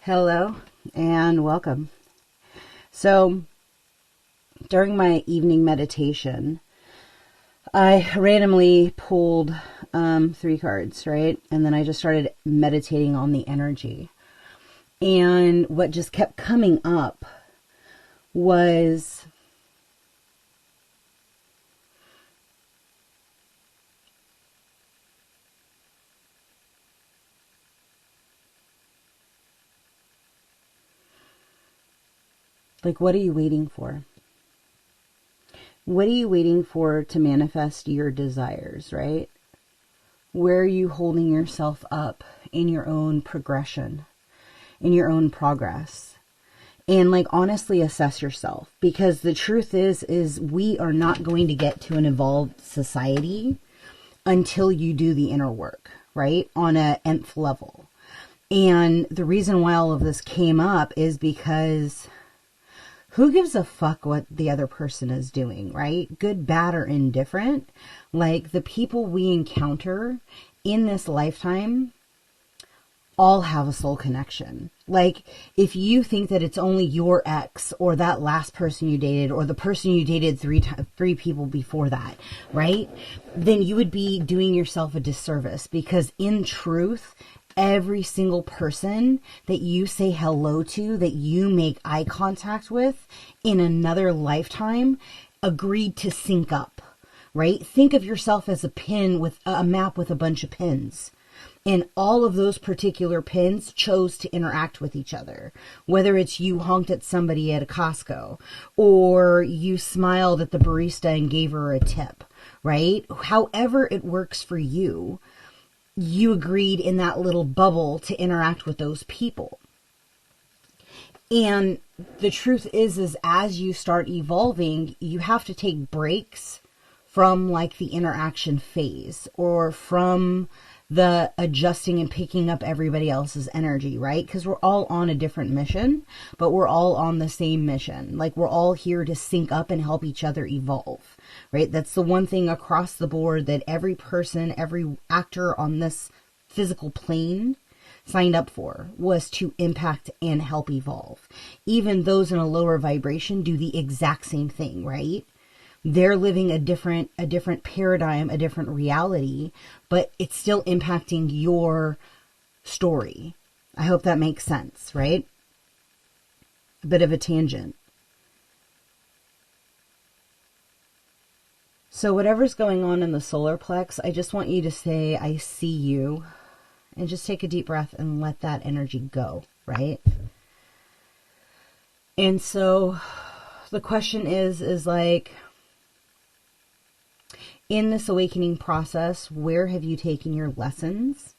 Hello and welcome. So during my evening meditation, I randomly pulled 3 cards, right? And then I just started meditating on the energy. And what just kept coming up was like, what are you waiting for? What are you waiting for to manifest your desires, right? Where are you holding yourself up in your own progression, in your own progress? And like, honestly assess yourself, because the truth is we are not going to get to an evolved society until you do the inner work, right? On a nth level. And the reason why all of this came up is because who gives a fuck what the other person is doing, right? Good, bad, or indifferent. Like, the people we encounter in this lifetime all have a soul connection. Like, if you think that it's only your ex or that last person you dated or the person you dated three people before that, right? Then you would be doing yourself a disservice, because in truth, every single person that you say hello to, that you make eye contact with in another lifetime, agreed to sync up, right? Think of yourself as a pin with a map with a bunch of pins. And all of those particular pins chose to interact with each other. Whether it's you honked at somebody at a Costco, or you smiled at the barista and gave her a tip, right? However it works for you, you agreed in that little bubble to interact with those people. And the truth is as you start evolving, you have to take breaks from like the interaction phase, or from the adjusting and picking up everybody else's energy, right? Because we're all on a different mission, but we're all on the same mission. Like, we're all here to sync up and help each other evolve, right? That's the one thing across the board that every person, every actor on this physical plane signed up for, was to impact and help evolve. Even those in a lower vibration do the exact same thing, right? They're living a different paradigm, a different reality, but it's still impacting your story. I hope that makes sense, right? A bit of a tangent. So whatever's going on in the solar plex, I just want you to say, I see you, and just take a deep breath and let that energy go, right? And so the question is like, in this awakening process, where have you taken your lessons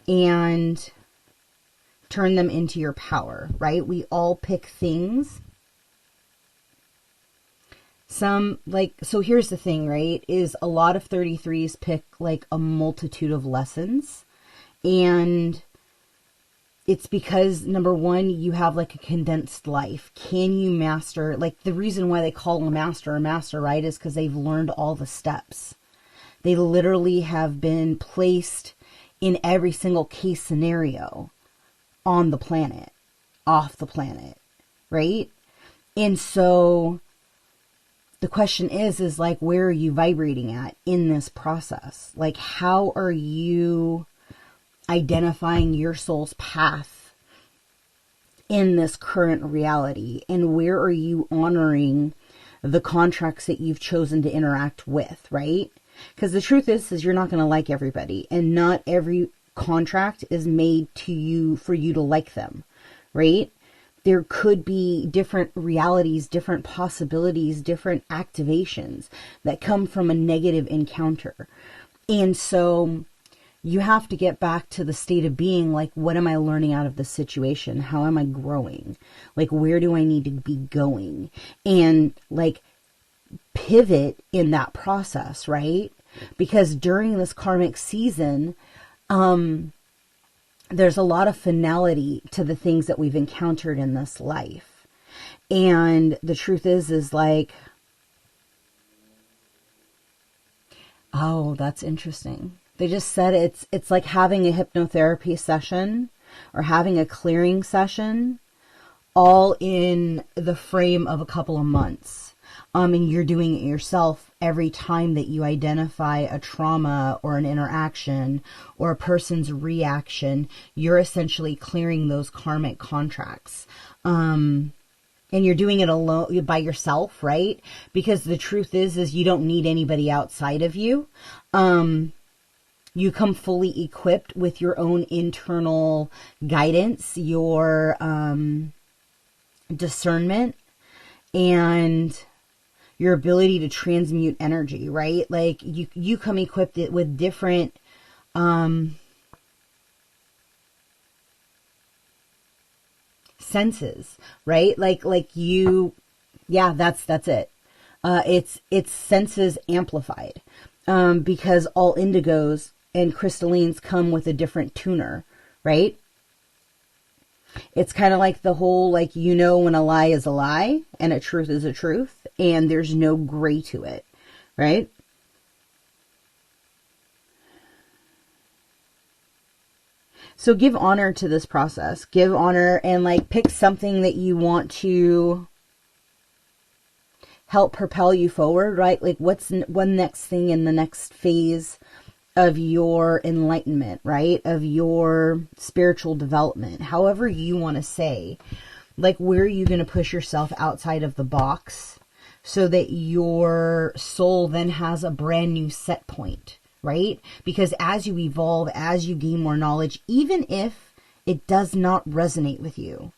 and turn them into your power, right? We all pick things. So here's the thing, right? Is a lot of 33s pick like a multitude of lessons. And it's because, number one, you have like a condensed life. Can you master, like, the reason why they call a master, right, is because they've learned all the steps. They literally have been placed in every single case scenario on the planet, off the planet, right? And so the question is like, where are you vibrating at in this process? Like, how are you identifying your soul's path in this current reality? And where are you honoring the contracts that you've chosen to interact with, right? Because the truth is you're not going to like everybody, and not every contract is made to you for you to like them, right? There could be different realities, different possibilities, different activations that come from a negative encounter. And so you have to get back to the state of being like, what am I learning out of this situation? How am I growing? Like, where do I need to be going? And like, pivot in that process, right? Because during this karmic season, there's a lot of finality to the things that we've encountered in this life. And the truth is like, oh, that's interesting. They just said it's like having a hypnotherapy session or having a clearing session all in the frame of a couple of months. And you're doing it yourself every time that you identify a trauma or an interaction or a person's reaction. You're essentially clearing those karmic contracts. And you're doing it alone by yourself, right? Because the truth is you don't need anybody outside of you. You come fully equipped with your own internal guidance, your discernment, and your ability to transmute energy, right? Like you come equipped with different senses, right? Like you, yeah, that's it. It's senses amplified, because all indigos and crystallines come with a different tuner, right? It's kind of like the whole, like, you know, when a lie is a lie and a truth is a truth, and there's no gray to it, right? So give honor to this process. Give honor and, like, pick something that you want to help propel you forward, right? Like, what's one next thing in the next phase of your enlightenment, right? Of your spiritual development, however you want to say. Like, where are you going to push yourself outside of the box so that your soul then has a brand new set point, right? Because as you evolve, as you gain more knowledge, even if it does not resonate with you,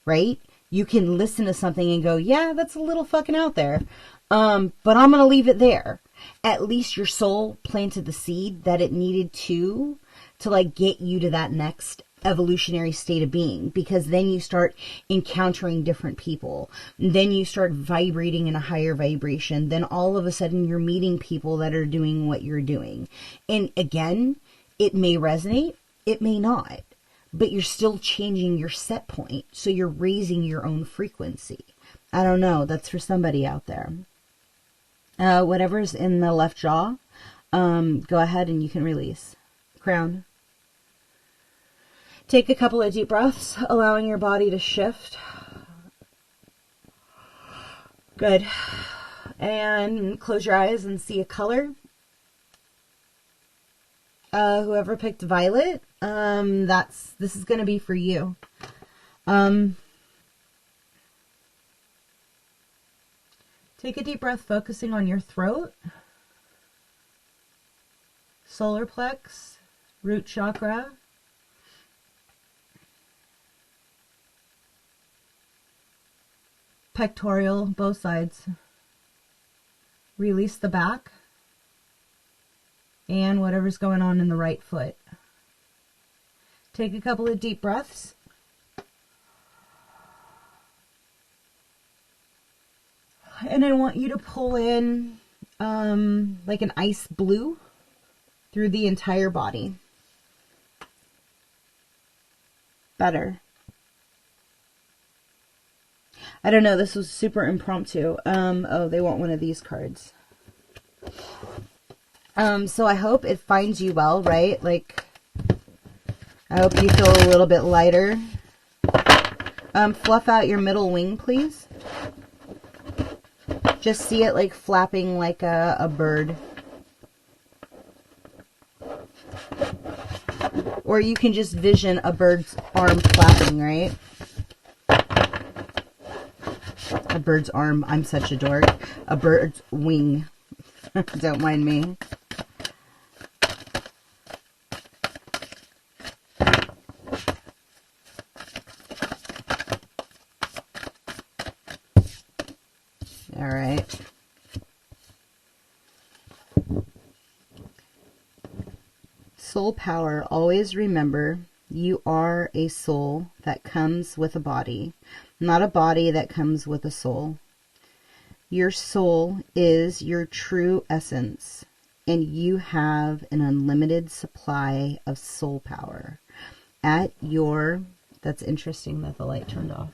right? You can listen to something and go, yeah, that's a little fucking out there. But I'm going to leave it there. At least your soul planted the seed that it needed to like get you to that next evolutionary state of being, because then you start encountering different people. Then you start vibrating in a higher vibration. Then all of a sudden you're meeting people that are doing what you're doing. And again, it may resonate, it may not, but you're still changing your set point. So you're raising your own frequency. I don't know. That's for somebody out there. Whatever's in the left jaw, go ahead and you can release. Crown. Take a couple of deep breaths, allowing your body to shift. Good. And close your eyes and see a color. Whoever picked violet, this is going to be for you. Take a deep breath, focusing on your throat, solar plex, root chakra, pectoral, both sides. Release the back and whatever's going on in the right foot. Take a couple of deep breaths. And I want you to pull in like an ice blue through the entire body. Better. I don't know, this was super impromptu. Oh, they want one of these cards. So I hope it finds you well, right? Like, I hope you feel a little bit lighter. Fluff out your middle wing, please. Just see it like flapping like a bird. Or you can just vision a bird's arm flapping, right? A bird's arm. I'm such a dork. A bird's wing. Don't mind me. All right. Soul power. Always remember, you are a soul that comes with a body, not a body that comes with a soul. Your soul is your true essence, and you have an unlimited supply of soul power at your... That's interesting that the light turned off.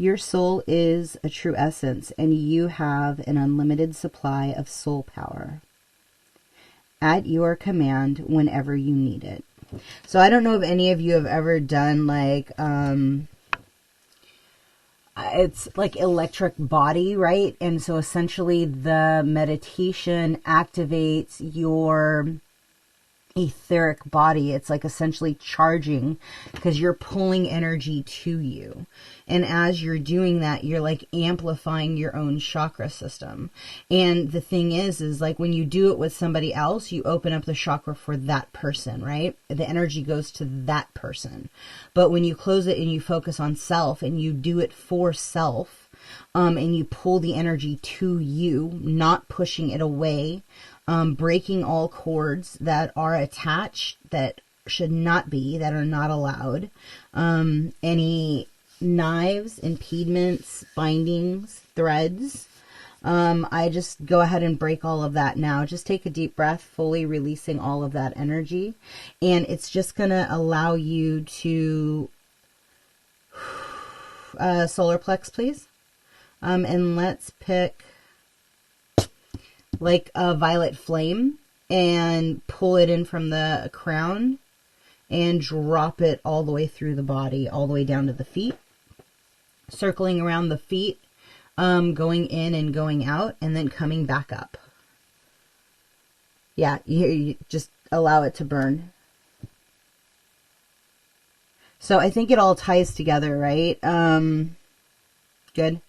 Your soul is a true essence, and you have an unlimited supply of soul power at your command whenever you need it. So I don't know if any of you have ever done like, it's like electric body, right? And so essentially the meditation activates your etheric body. It's like essentially charging because you're pulling energy to you. And as you're doing that, you're like amplifying your own chakra system. And the thing is like when you do it with somebody else, you open up the chakra for that person, right? The energy goes to that person. But when you close it and you focus on self and you do it for self, and you pull the energy to you, not pushing it away, breaking all cords that are attached that should not be, that are not allowed. Any knives, impediments, bindings, threads. I just go ahead and break all of that now. Just take a deep breath, fully releasing all of that energy. And it's just going to allow you to solar plex, please. And let's pick like a violet flame and pull it in from the crown and drop it all the way through the body, all the way down to the feet, circling around the feet, going in and going out, and then coming back up. Yeah, you just allow it to burn. So I think it all ties together, right? Good.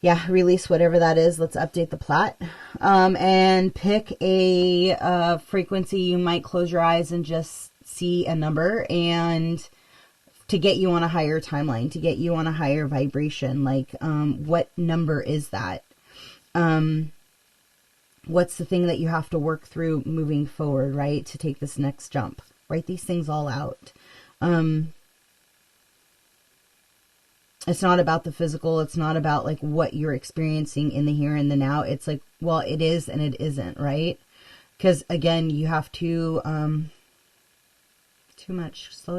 Yeah, release whatever that is. Let's update the plot. And pick a frequency. You might close your eyes and just see a number, and to get you on a higher timeline, to get you on a higher vibration. Like, what number is that? What's the thing that you have to work through moving forward, right? To take this next jump. Write these things all out. It's not about the physical. It's not about like what you're experiencing in the here and the now. It's like, well, it is and it isn't, right? Because again, you have to, too much. Slow